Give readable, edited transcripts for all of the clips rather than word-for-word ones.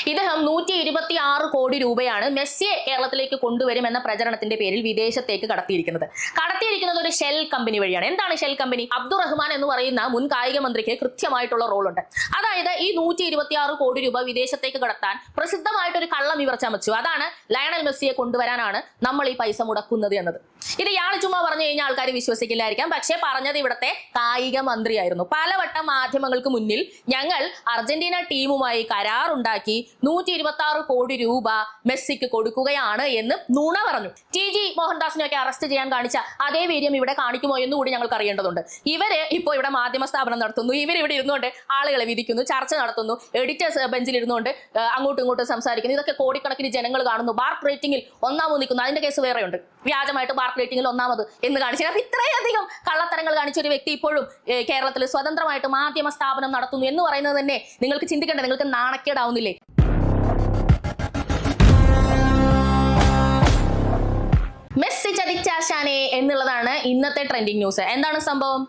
ഇദ്ദേഹം 126 കോടി രൂപയാണ് മെസ്സിയെ കേരളത്തിലേക്ക് കൊണ്ടുവരുമെന്ന പ്രചരണത്തിന്റെ പേരിൽ വിദേശത്തേക്ക് കടത്തിയിരിക്കുന്നത് ഒരു ഷെൽ കമ്പനി വഴിയാണ്. എന്താണ് ഷെൽ കമ്പനി? അബ്ദുറഹ്മാൻ എന്ന് പറയുന്ന മുൻ കായിക മന്ത്രിക്ക് കൃത്യമായിട്ടുള്ള റോളുണ്ട്. അതായത് ഈ 126 കോടി രൂപ വിദേശത്തേക്ക് കടത്താൻ പ്രസിദ്ധമായിട്ടൊരു കള്ളം ഇവർ ചമച്ചു. അതാണ് ലയണൽ മെസ്സിയെ കൊണ്ടുവരാനാണ് നമ്മൾ ഈ പൈസ മുടക്കുന്നത് എന്നത്. ഇത് ഇയാൾ ചുമ്മാ പറഞ്ഞു കഴിഞ്ഞാൽ ആൾക്കാർ വിശ്വസിക്കില്ലായിരിക്കാം. പക്ഷേ പറഞ്ഞത് ഇവിടുത്തെ കായിക മന്ത്രിയായിരുന്നു. പലവട്ടം മാധ്യമങ്ങൾക്ക് മുന്നിൽ ഞങ്ങൾ അർജന്റീന ടീമുമായി കരാറുണ്ടാക്കി 126 കോടി രൂപ മെസ്സിക്ക് കൊടുക്കുകയാണ് എന്ന് നുണ പറഞ്ഞു. TG മോഹൻദാസിനെയൊക്കെ അറസ്റ്റ് ചെയ്യാൻ കാണിച്ച അതേ വീര്യം ഇവിടെ കാണിക്കുമോ എന്നുകൂടി ഞങ്ങൾക്ക് അറിയേണ്ടതുണ്ട്. ഇവര് ഇപ്പോൾ ഇവിടെ മാധ്യമ സ്ഥാപനം നടത്തുന്നു, ഇവരിവിടെ ഇരുന്നുകൊണ്ട് ആളുകളെ വിധിക്കുന്നു, ചർച്ച നടത്തുന്നു, എഡിറ്റേഴ്സ് ബെഞ്ചിൽ ഇരുന്നുകൊണ്ട് അങ്ങോട്ടും ഇങ്ങോട്ടും സംസാരിക്കുന്നു. ഇതൊക്കെ കോടിക്കണക്കിന് ജനങ്ങൾ കാണുന്നു. ബാർക്ക് റേറ്റിംഗിൽ ഒന്നാമത് നിൽക്കുന്നു. അതിന്റെ കേസ് വേറെയുണ്ട്. വ്യാജമായിട്ട് ബാർക്ക് റേറ്റിംഗിൽ ഒന്നാമത് എന്ന് കാണിച്ചു. അപ്പൊ ഇത്രയധികം കള്ളത്തരങ്ങൾ കാണിച്ച ഒരു വ്യക്തി ഇപ്പോഴും കേരളത്തിൽ സ്വതന്ത്രമായിട്ട് മാധ്യമ സ്ഥാപനം നടത്തുന്നു എന്ന് പറയുന്നത് തന്നെ നിങ്ങൾക്ക് ചിന്തിക്കേണ്ടത്, നിങ്ങൾക്ക് നാണക്കേടാവുന്നില്ലേ? മെസ്സി ചതിച്ചാശാനെ എന്നുള്ളതാണ് ഇന്നത്തെ ട്രെൻഡിങ് ന്യൂസ്. എന്താണ് സംഭവം?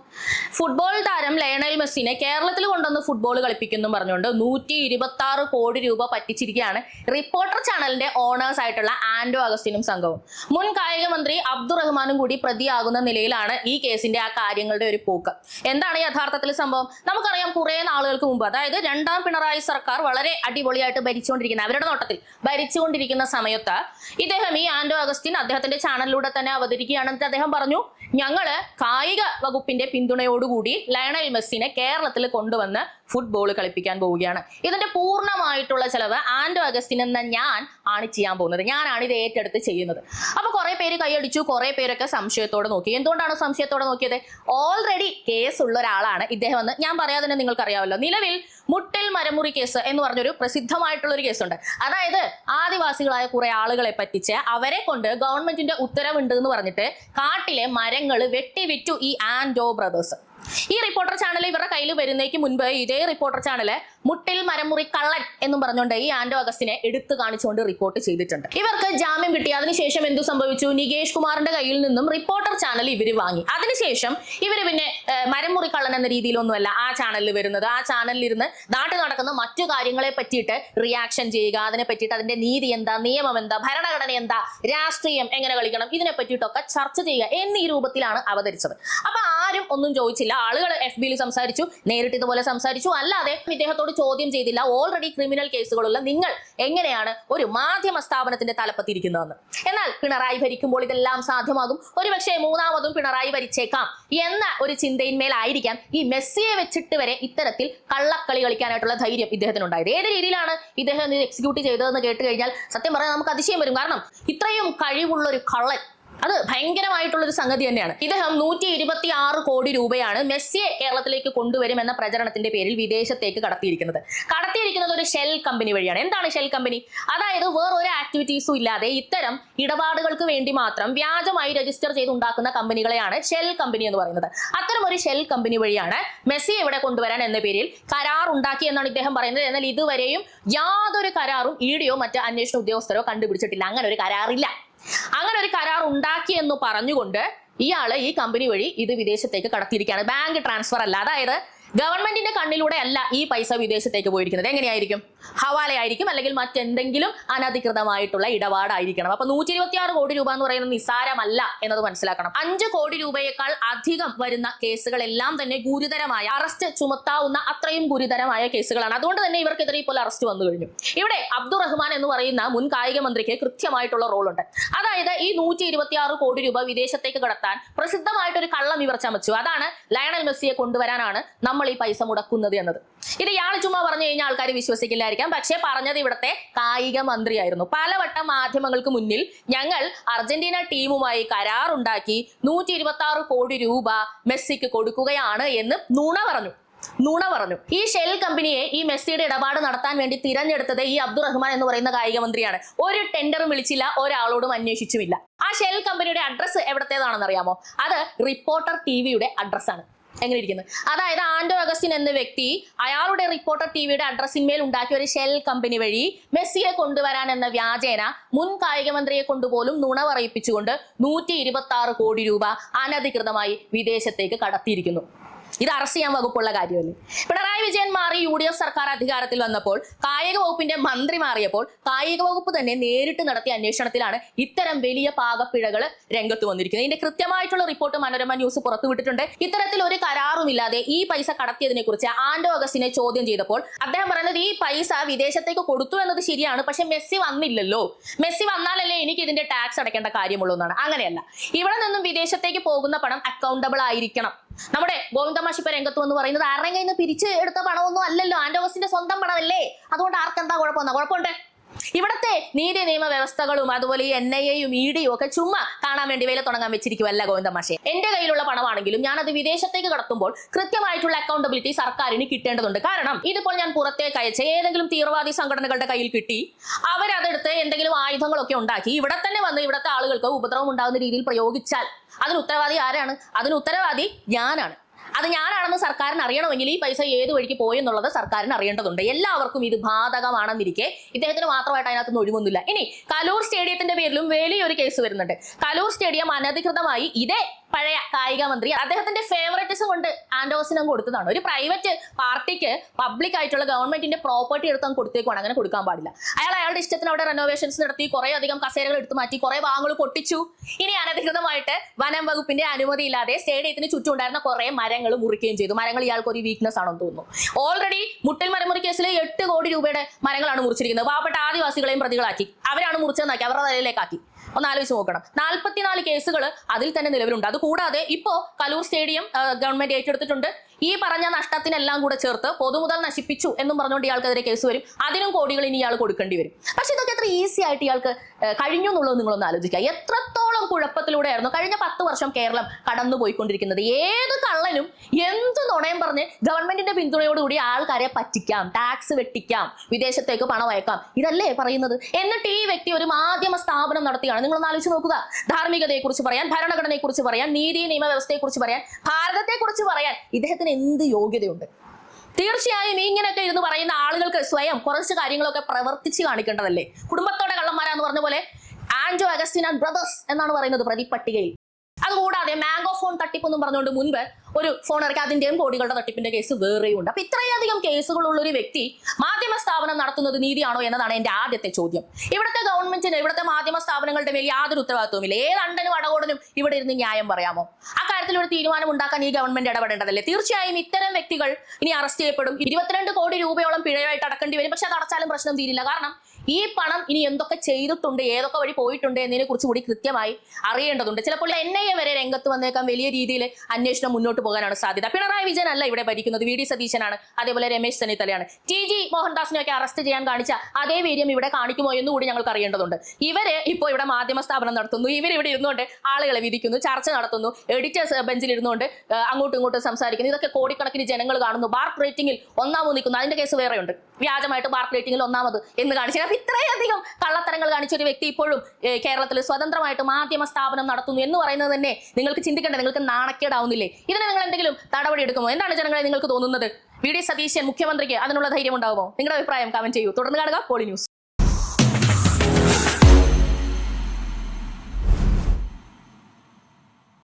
ഫുട്ബോൾ താരം ലയണൽ മെസ്സിനെ കേരളത്തിൽ കൊണ്ടുവന്ന് ഫുട്ബോൾ കളിപ്പിക്കുന്നു പറഞ്ഞുകൊണ്ട് 126 കോടി രൂപ പറ്റിച്ചിരിക്കുകയാണ് റിപ്പോർട്ടർ ചാനലിന്റെ ഓണേഴ്സ് ആയിട്ടുള്ള ആൻഡോ അഗസ്റ്റിനും സംഘവും. മുൻ കായിക മന്ത്രി അബ്ദുറഹ്മാനും കൂടി പ്രതിയാകുന്ന നിലയിലാണ് ഈ കേസിന്റെ ആ കാര്യങ്ങളുടെ ഒരു പോക്ക്. എന്താണ് യഥാർത്ഥത്തിൽ സംഭവം? നമുക്കറിയാം, കുറെ നാളുകൾക്ക് മുമ്പ്, അതായത് രണ്ടാം പിണറായി സർക്കാർ വളരെ അടിപൊളിയായിട്ട് ഭരിച്ചുകൊണ്ടിരിക്കുന്ന, അവരുടെ നോട്ടത്തിൽ ഭരിച്ചുകൊണ്ടിരിക്കുന്ന സമയത്ത് ഇദ്ദേഹം ഈ ആൻഡോ അഗസ്റ്റിൻ അദ്ദേഹത്തിന്റെ ചാനലിലൂടെ തന്നെ അവതരിക്കുകയാണ്. എന്നിട്ട് അദ്ദേഹം പറഞ്ഞു, ഞങ്ങള് കായിക വകുപ്പിന്റെ പിന്തുണയോടുകൂടി ലയണൽ മെസ്സിനെ കേരളത്തിൽ കൊണ്ടുവന്ന് ഫുട്ബോൾ കളിപ്പിക്കാൻ പോവുകയാണ്. ഇതിന്റെ പൂർണ്ണമായിട്ടുള്ള ചെലവ് ആൻഡോ അഗസ്റ്റിൻ എന്ന ഞാൻ ആണ് ചെയ്യാൻ പോകുന്നത്, ഞാനാണ് ഇത് ഏറ്റെടുത്ത് ചെയ്യുന്നത്. അപ്പൊ കുറെ പേര് കൈയടിച്ചു, കുറെ പേരൊക്കെ സംശയത്തോടെ നോക്കി. എന്തുകൊണ്ടാണ് സംശയത്തോടെ നോക്കിയത്? ഓൾറെഡി കേസ് ഉള്ള ഒരാളാണ് ഇദ്ദേഹം എന്ന് ഞാൻ പറയാതെ തന്നെ നിങ്ങൾക്ക് അറിയാമല്ലോ. നിലവിൽ മുട്ടിൽ മരമുറി കേസ് എന്ന് പറഞ്ഞൊരു പ്രസിദ്ധമായിട്ടുള്ള ഒരു കേസുണ്ട്. അതായത് ആദിവാസികളായ കുറെ ആളുകളെ പറ്റിച്ച് അവരെ കൊണ്ട് ഗവൺമെന്റിന്റെ ഉത്തരവുണ്ട് എന്ന് പറഞ്ഞിട്ട് കാട്ടിലെ മരങ്ങൾ വെട്ടിവിറ്റു ഈ ആൻഡോ ബ്രദേഴ്സ്. ഈ റിപ്പോർട്ടർ ചാനൽ ഇവരുടെ കയ്യിൽ വരുന്നേക്ക് മുൻപ് ഇതേ റിപ്പോർട്ടർ ചാനല് മുട്ടിൽ മരമുറി കള്ളൻ എന്നും പറഞ്ഞുകൊണ്ട് ഈ ആൻഡോ അഗസ്റ്റിനെ എടുത്തു കാണിച്ചുകൊണ്ട് റിപ്പോർട്ട് ചെയ്തിട്ടുണ്ട്. ഇവർക്ക് ജാമ്യം കിട്ടി. അതിനുശേഷം എന്തു സംഭവിച്ചു? നികേഷ് കുമാറിന്റെ കയ്യിൽ നിന്നും റിപ്പോർട്ടർ ചാനൽ ഇവര് വാങ്ങി. അതിനുശേഷം ഇവര് പിന്നെ മരമുറി കള്ളൻ എന്ന രീതിയിലൊന്നുമല്ല ആ ചാനലിൽ വരുന്നത്. ആ ചാനലിൽ ഇരുന്ന് നാട്ടിൽ നടക്കുന്ന മറ്റു കാര്യങ്ങളെ പറ്റിയിട്ട് റിയാക്ഷൻ ചെയ്യുക, അതിനെ പറ്റിയിട്ട് അതിന്റെ നീതി എന്താ, നിയമം എന്താ, ഭരണഘടന എന്താ, രാഷ്ട്രീയം എങ്ങനെ കളിക്കണം, ഇതിനെ പറ്റിയിട്ടൊക്കെ ചർച്ച ചെയ്യുക എന്നീ രൂപത്തിലാണ് അവതരിച്ചത്. അപ്പൊ ആരും ഒന്നും ചോദിച്ചില്ല. ആളുകൾ FBയിൽ സംസാരിച്ചു, നേരിട്ട് ഇതുപോലെ സംസാരിച്ചു, അല്ലാതെ ഇദ്ദേഹത്തോട് ചോദ്യം ചെയ്തില്ല. ഓൾറെഡി ക്രിമിനൽ കേസുകളുള്ള നിങ്ങൾ എങ്ങനെയാണ് ഒരു മാധ്യമ സ്ഥാപനത്തിന്റെ തലപ്പത്തിരിക്കുന്നതെന്ന്. എന്നാൽ പിണറായി ഭരിക്കുമ്പോൾ ഇതെല്ലാം സാധ്യമാകും, ഒരുപക്ഷെ മൂന്നാമതും പിണറായി ഭരിച്ചേക്കാം എന്ന ഒരു ചിന്തയിന്മേലായിരിക്കാം ഈ മെസ്സിയെ വെച്ചിട്ട് വരെ ഇത്തരത്തിൽ കള്ളക്കളി കളിക്കാനായിട്ടുള്ള ധൈര്യം ഇദ്ദേഹത്തിനുണ്ടായത്. ഏത് രീതിയിലാണ് ഇദ്ദേഹം എക്സിക്യൂട്ട് ചെയ്തതെന്ന് കേട്ട് കഴിഞ്ഞാൽ സത്യം പറഞ്ഞാൽ നമുക്ക് അതിശയം വരും. കാരണം ഇത്രയും കഴിവുള്ള ഒരു കള്ളൻ, അത് ഭയങ്കരമായിട്ടുള്ളൊരു സംഗതി തന്നെയാണ്. ഇദ്ദേഹം 126 കോടി രൂപയാണ് മെസ്സിയെ കേരളത്തിലേക്ക് കൊണ്ടുവരും എന്ന പ്രചരണത്തിന്റെ പേരിൽ വിദേശത്തേക്ക് കടത്തിയിരിക്കുന്നത് ഒരു ഷെൽ കമ്പനി വഴിയാണ്. എന്താണ് ഷെൽ കമ്പനി? അതായത് വേറൊരു ആക്ടിവിറ്റീസും ഇല്ലാതെ ഇത്തരം ഇടപാടുകൾക്ക് വേണ്ടി മാത്രം വ്യാജമായി രജിസ്റ്റർ ചെയ്ത് ഉണ്ടാക്കുന്ന കമ്പനികളെയാണ് ഷെൽ കമ്പനി എന്ന് പറയുന്നത്. അത്തരം ഒരു ഷെൽ കമ്പനി വഴിയാണ് മെസ്സിയെ ഇവിടെ കൊണ്ടുവരാൻ എന്ന പേരിൽ കരാർ ഉണ്ടാക്കി എന്നാണ് ഇദ്ദേഹം പറയുന്നത്. എന്നാൽ ഇതുവരെയും യാതൊരു കരാറും EDയോ മറ്റ് അന്വേഷണ ഉദ്യോഗസ്ഥരോ കണ്ടുപിടിച്ചിട്ടില്ല. അങ്ങനെ ഒരു കരാറില്ല. അങ്ങനെ ഒരു കരാർ ഉണ്ടാക്കി എന്ന് പറഞ്ഞുകൊണ്ട് ഇയാള് ഈ കമ്പനി വഴി ഇത് വിദേശത്തേക്ക് കടത്തിയിരിക്കുകയാണ്. ബാങ്ക് ട്രാൻസ്ഫർ അല്ല. അതായത് ഗവൺമെന്റിന്റെ കണ്ണിലൂടെ അല്ല ഈ പൈസ വിദേശത്തേക്ക് പോയിരിക്കുന്നത്. എങ്ങനെയായിരിക്കും? ഹവാലയായിരിക്കും, അല്ലെങ്കിൽ മറ്റെന്തെങ്കിലും അനധികൃതമായിട്ടുള്ള ഇടപാടായിരിക്കണം. അപ്പൊ 126 കോടി രൂപ എന്ന് പറയുന്നത് നിസ്സാരമല്ല എന്നത് മനസ്സിലാക്കണം. 5 കോടി രൂപയേക്കാൾ അധികം വരുന്ന കേസുകളെല്ലാം തന്നെ ഗുരുതരമായ, അറസ്റ്റ് ചുമത്താവുന്ന അത്രയും ഗുരുതരമായ കേസുകളാണ്. അതുകൊണ്ട് തന്നെ ഇവർക്കെതിരെ ഇപ്പോൾ അറസ്റ്റ് വന്നു കഴിഞ്ഞു. ഇവിടെ അബ്ദുറഹ്മാൻ എന്ന് പറയുന്ന മുൻ കായിക മന്ത്രിക്ക് കൃത്യമായിട്ടുള്ള റോളുണ്ട്. അതായത് ഈ 126 കോടി രൂപ വിദേശത്തേക്ക് കടത്താൻ പ്രസിദ്ധമായിട്ടൊരു കള്ളം ഇവർ ചമച്ചു. അതാണ് ലയണൽ മെസ്സിയെ കൊണ്ടുവരാനാണ് നമ്മൾ ഈ പൈസ മുടക്കുന്നത് എന്നത്. ഇത് ഇയാൾ ചുമ്മാ പറഞ്ഞു കഴിഞ്ഞാൽ ആൾക്കാർ വിശ്വസിക്കില്ലായിരിക്കാം. പക്ഷേ പറഞ്ഞത് ഇവിടുത്തെ കായിക മന്ത്രിയായിരുന്നു. പലവട്ടം മാധ്യമങ്ങൾക്ക് മുന്നിൽ ഞങ്ങൾ അർജന്റീന ടീമുമായി കരാറുണ്ടാക്കി 126 കോടി രൂപ മെസ്സിക്ക് കൊടുക്കുകയാണ് എന്ന് നുണ പറഞ്ഞു. ഈ ഷെൽ കമ്പനിയെ ഈ മെസ്സിയുടെ ഇടപാട് നടത്താൻ വേണ്ടി തിരഞ്ഞെടുത്തത് ഈ അബ്ദുറഹ്മാൻ എന്ന് പറയുന്ന കായിക മന്ത്രിയാണ്. ഒരു ടെൻഡറും വിളിച്ചില്ല, ഒരാളോടും അന്വേഷിച്ചുമില്ല. ആ ഷെൽ കമ്പനിയുടെ അഡ്രസ്സ് എവിടത്തേതാണെന്ന് അറിയാമോ? അത് റിപ്പോർട്ടർ TVയുടെ അഡ്രസ്സാണ്. എങ്ങനെ ഇരിക്കുന്നത്? അതായത് ആൻഡോ അഗസ്റ്റിൻ എന്ന വ്യക്തി അയാളുടെ റിപ്പോർട്ടർ TVയുടെ അഡ്രസ്സിന്മേൽ ഉണ്ടാക്കിയ ഒരു ഷെൽ കമ്പനി വഴി മെസ്സിയെ കൊണ്ടുവരാൻ എന്ന വ്യാജേന മുൻ കായിക മന്ത്രിയെ കൊണ്ടുപോലും നുണ പറയിപ്പിച്ചുകൊണ്ട് 126 കോടി രൂപ അനധികൃതമായി വിദേശത്തേക്ക് കടത്തിയിരിക്കുന്നു. ഇത് അറസ്റ്റ് ചെയ്യാൻ വകുപ്പുള്ള കാര്യമല്ലേ? പിണറായി വിജയൻ മാറി UDF സർക്കാർ അധികാരത്തിൽ വന്നപ്പോൾ കായിക വകുപ്പിന്റെ മന്ത്രി മാറിയപ്പോൾ കായിക വകുപ്പ് തന്നെ നേരിട്ട് നടത്തിയ അന്വേഷണത്തിലാണ് ഇത്തരം വലിയ പാകപ്പിഴകൾ രംഗത്ത് വന്നിരിക്കുന്നത്. ഇതിന്റെ കൃത്യമായിട്ടുള്ള റിപ്പോർട്ട് മനോരമ ന്യൂസ് പുറത്തുവിട്ടിട്ടുണ്ട്. ഇത്തരത്തിൽ ഒരു കരാറുമില്ലാതെ ഈ പൈസ കടത്തിയതിനെ കുറിച്ച് ആന്റോ അഗസ്റ്റിനെ ചോദ്യം ചെയ്തപ്പോൾ അദ്ദേഹം പറയുന്നത് ഈ പൈസ വിദേശത്തേക്ക് കൊടുത്തു എന്നത് ശരിയാണ്, പക്ഷെ മെസ്സി വന്നില്ലല്ലോ, മെസ്സി വന്നാലല്ലേ എനിക്ക് ഇതിന്റെ ടാക്സ് അടയ്ക്കേണ്ട കാര്യമുള്ളൂ എന്നാണ്. അങ്ങനെയല്ല, ഇവിടെ നിന്നും വിദേശത്തേക്ക് പോകുന്ന പണം അക്കൗണ്ടബിൾ ആയിരിക്കണം. നമ്മുടെ ഗോവിന്ദമാഷ് ഇപ്പൊ രംഗത്ത് എന്ന് പറയുന്നത് ആരുടെ കയ്യിൽ നിന്ന് പിരിച്ച് എടുത്ത പണമൊന്നും അല്ലല്ലോ, ആന്റോ അഗസ്റ്റിന്റെ സ്വന്തം പണമല്ലേ, അതുകൊണ്ട് ആർക്കെന്താ കുഴപ്പമുണ്ട്? ഇവിടത്തെ നീതി നിയമ വ്യവസ്ഥകളും അതുപോലെ ഈ NIA-യും ED-യും ഒക്കെ ചുമ്മാ കാണാൻ വേണ്ടി വേല തുടങ്ങാൻ വെച്ചിരിക്കുവല്ല ഗോവിന്ദമാഷെ. എന്റെ കയ്യിലുള്ള പണമാണെങ്കിലും ഞാൻ അത് വിദേശത്തേക്ക് കടത്തുമ്പോൾ കൃത്യമായിട്ടുള്ള അക്കൗണ്ടബിലിറ്റി സർക്കാരിന് കിട്ടേണ്ടതുണ്ട്. കാരണം ഇതിപ്പോൾ ഞാൻ പുറത്തേക്ക് അയച്ച ഏതെങ്കിലും തീവ്രവാദി സംഘടനകളുടെ കയ്യിൽ കിട്ടി, അവരതെടുത്ത് എന്തെങ്കിലും ആയുധങ്ങളൊക്കെ ഉണ്ടാക്കി ഇവിടെ തന്നെ വന്ന് ഇവിടുത്തെ ആളുകൾക്ക് ഉപദ്രവം ഉണ്ടാകുന്ന രീതിയിൽ പ്രയോഗിച്ചാൽ അതിന് ഉത്തരവാദി ആരാണ്? അതിന് ഉത്തരവാദി ഞാനാണ്. അത് ഞാനാണെന്ന് സർക്കാരിന് അറിയണമെങ്കിൽ ഈ പൈസ ഏത് വഴിക്ക് പോയെന്നുള്ളത് സർക്കാരിന് അറിയേണ്ടതുണ്ട്. എല്ലാവർക്കും ഇത് ബാധകമാണെന്നിരിക്കെ ഇദ്ദേഹത്തിന് മാത്രമായിട്ട് അതിനകത്തൊന്നും ഒഴിവൊന്നുമില്ല. ഇനി കലൂർ സ്റ്റേഡിയത്തിന്റെ പേരിലും വലിയൊരു കേസ് വരുന്നുണ്ട്. കലൂർ സ്റ്റേഡിയം അനധികൃതമായി ഇതേ പഴയ കായിക മന്ത്രി അദ്ദേഹത്തിന്റെ ഫേവറേറ്റിസം കൊണ്ട് ആന്റോസിനും കൊടുത്തതാണ്. ഒരു പ്രൈവറ്റ് പാർട്ടിക്ക് പബ്ലിക് ആയിട്ടുള്ള ഗവൺമെന്റിന്റെ പ്രോപ്പർട്ടി എടുത്താൽ കൊടുത്തേക്കുവാണ്. അങ്ങനെ കൊടുക്കാൻ പാടില്ല. അയാളുടെ ഇഷ്ടത്തിന് അവിടെ റെനോവേഷൻസ് നടത്തി, കുറെ അധികം കസേരകൾ എടുത്തു മാറ്റി, കുറെ വാങ്ങുകൾ പൊട്ടിച്ചു. ഇനി അനധികൃതമായിട്ട് വനം വകുപ്പിന്റെ അനുമതി ഇല്ലാതെ സ്റ്റേഡിയത്തിന് ചുറ്റും ഉണ്ടായിരുന്ന കുറെ മരങ്ങൾ മുറിക്കുകയും ചെയ്തു. മരങ്ങൾ ഇയാൾക്ക് ഒരു വീക്ക്നെസ് ആണെന്ന് തോന്നുന്നു. ഓൾറെഡി മുട്ടിൽ മരമുറി കേസിൽ 8 കോടി രൂപയുടെ മരങ്ങളാണ് മുറിച്ചിരിക്കുന്നത്. പാവപ്പെട്ട ആദിവാസികളെയും പ്രതികളാക്കി, അവരാണ് മുറിച്ചതെന്നാക്കി അവരുടെ തലയിലേക്കാക്കി. ഒന്ന് ആലോചിച്ച് നോക്കണം. 44 കേസുകൾ അതിൽ തന്നെ നിലവിലുണ്ട്. അതുകൂടാതെ ഇപ്പോ കലൂർ സ്റ്റേഡിയം ഗവൺമെന്റ് ഏറ്റെടുത്തിട്ടുണ്ട്. ഈ പറഞ്ഞ നഷ്ടത്തിനെല്ലാം കൂടെ ചേർത്ത് പൊതുമുതൽ നശിപ്പിച്ചു എന്നും പറഞ്ഞുകൊണ്ട് ഇയാൾക്കെതിരെ കേസ് വരും. അതിനും കോടികൾ ഇനി ഇയാൾ കൊടുക്കേണ്ടി വരും. പക്ഷെ ഇതൊക്കെ എത്ര ഈസി ആയിട്ട് ഇയാൾക്ക് കഴിഞ്ഞു എന്നുള്ളത് നിങ്ങളൊന്ന് ആലോചിക്കുക. എത്രത്തോളം കുഴപ്പത്തിലൂടെയായിരുന്നു കഴിഞ്ഞ 10 വർഷം കേരളം കടന്നു പോയിക്കൊണ്ടിരിക്കുന്നത്. ഏത് കള്ളനും എന്ത് നുണയും പറഞ്ഞ് ഗവൺമെന്റിന്റെ പിന്തുണയോടുകൂടി ആൾക്കാരെ പറ്റിക്കാം, ടാക്സ് വെട്ടിക്കാം, വിദേശത്തേക്ക് പണം അയക്കാം, ഇതല്ലേ പറയുന്നത്. എന്നിട്ട് ഈ വ്യക്തി ഒരു മാധ്യമ സ്ഥാപനം നടത്തുകയാണ്. നിങ്ങളൊന്ന് ആലോചിച്ച് നോക്കുക. ധാർമ്മികതയെക്കുറിച്ച് പറയാൻ, ഭരണഘടനയെക്കുറിച്ച് പറയാൻ, നീതി നിയമവ്യവസ്ഥയെക്കുറിച്ച് പറയാൻ, ഭാരതത്തെക്കുറിച്ച് പറയാൻ ഇദ്ദേഹത്തിന് എന്ത് യോഗ്യതയുണ്ട്? തീർച്ചയായും ഇങ്ങനെയൊക്കെ ഇരുന്ന് പറയുന്ന ആളുകൾക്ക് സ്വയം കുറച്ച് കാര്യങ്ങളൊക്കെ പ്രവർത്തിച്ച് കാണിക്കേണ്ടതല്ലേ? കുടുംബത്തോടെ കള്ളന്മാരാന്ന് പറഞ്ഞ പോലെ ആന്റോ അഗസ്റ്റിൻ ആൻഡ് ബ്രദേഴ്സ് എന്നാണ് പറയുന്നത് പ്രതിപട്ടികയിൽ. അതുകൂടാതെ മാംഗോ ഫോൺ തട്ടിപ്പ് എന്നും പറഞ്ഞുകൊണ്ട് മുൻപ് ഒരു ഫോൺ ഇറക്കി അതിന്റെയും കോടികളുടെ തട്ടിപ്പിന്റെ കേസ് വേറെയും ഉണ്ട്. അപ്പൊ ഇത്രയധികം കേസുകളുള്ള ഒരു വ്യക്തി മാധ്യമ സ്ഥാപനം നടത്തുന്നത് നീതിയാണോ എന്നതാണ് എന്റെ ആദ്യത്തെ ചോദ്യം. ഇവിടുത്തെ ഗവൺമെന്റിന് ഇവിടുത്തെ മാധ്യമ സ്ഥാപനങ്ങളുടെ മേൽ യാതൊരു ഉത്തരവാദിത്വമില്ല. ഏത് അണ്ടനും അടകോടനും ഇവിടെ ഇരുന്ന് ന്യായം പറയാമോ? അക്കാര്യത്തിൽ ഒരു തീരുമാനം ഉണ്ടാക്കാൻ ഈ ഗവൺമെന്റ് ഇടപെടേണ്ടതല്ലേ? തീർച്ചയായും ഇത്തരം വ്യക്തികൾ ഇനി അറസ്റ്റ് ചെയ്യപ്പെടും. 22 കോടി രൂപയോളം പിഴയായിട്ട് അടക്കേണ്ടി വരും. പക്ഷെ അത് അടച്ചാലും പ്രശ്നം തീരില്ല. കാരണം ഈ പണം ഇനി എന്തൊക്കെ ചെയ്തിട്ടുണ്ട്, ഏതൊക്കെ വഴി പോയിട്ടുണ്ട് എന്നതിനെ കുറിച്ച് കൂടി കൃത്യമായി അറിയേണ്ടതുണ്ട്. ചിലപ്പോൾ NIA വരെ രംഗത്ത് വന്നേക്കാൻ വലിയ രീതിയിൽ അന്വേഷണം മുന്നോട്ട് പോകാനാണ് സാധ്യത. പിണറായി വിജയൻ അല്ല ഇവിടെ ഭരിക്കുന്നത്, VD സതീശനാണ്, അതേപോലെ രമേശ് ചെന്നിത്തലയാണ്. TG മോഹൻദാസിനെയൊക്കെ അറസ്റ്റ് ചെയ്യാൻ കാണിച്ച അതേ വീര്യം ഇവിടെ കാണിക്കുമോ എന്നുകൂടി ഞങ്ങൾക്ക് അറിയേണ്ടതുണ്ട്. ഇവര് ഇപ്പോൾ ഇവിടെ മാധ്യമ സ്ഥാപനം നടത്തുന്നു, ഇവരിവിടെ ഇരുന്നുകൊണ്ട് ആളുകളെ വിധിക്കുന്നു, ചർച്ച നടത്തുന്നു, എഡിറ്റേഴ്സ് ബെഞ്ചിൽ ഇരുന്നുകൊണ്ട് അങ്ങോട്ടും ഇങ്ങോട്ടും സംസാരിക്കുന്നു. ഇതൊക്കെ കോടിക്കണക്കിന് ജനങ്ങൾ കാണുന്നു. ബാർക്ക് റേറ്റിംഗിൽ ഒന്നാമത് നിൽക്കുന്നു. അതിന്റെ കേസ് വേറെയുണ്ട്. വ്യാജമായിട്ട് ബാർക്ക് റേറ്റിംഗിൽ ഒന്നാമത് എന്ന് കാണിച്ചു. അപ്പൊ ഇത്രയധികം കള്ളത്തരങ്ങൾ കാണിച്ച ഒരു വ്യക്തി ഇപ്പോഴും കേരളത്തിൽ സ്വതന്ത്രമായിട്ട് മാധ്യമ സ്ഥാപനം നടത്തുന്നു എന്ന് പറയുന്നത് തന്നെ നിങ്ങൾക്ക് ചിന്തിക്കേണ്ടത്, നിങ്ങൾക്ക് നാണക്കേടാവുന്നില്ലേ? ഇതിന് നിങ്ങൾ എന്തെങ്കിലും നടപടി എടുക്കുമോ? എന്താണ് ജനങ്ങളെ നിങ്ങൾക്ക് തോന്നുന്നത്? VD സതീശൻ മുഖ്യമന്ത്രിക്ക് അതിനുള്ള ധൈര്യം ഉണ്ടാവുമോ? നിങ്ങളുടെ അഭിപ്രായം കമന്റ് ചെയ്യൂ. തുടർന്ന് കാണുക പോളി ന്യൂസ്.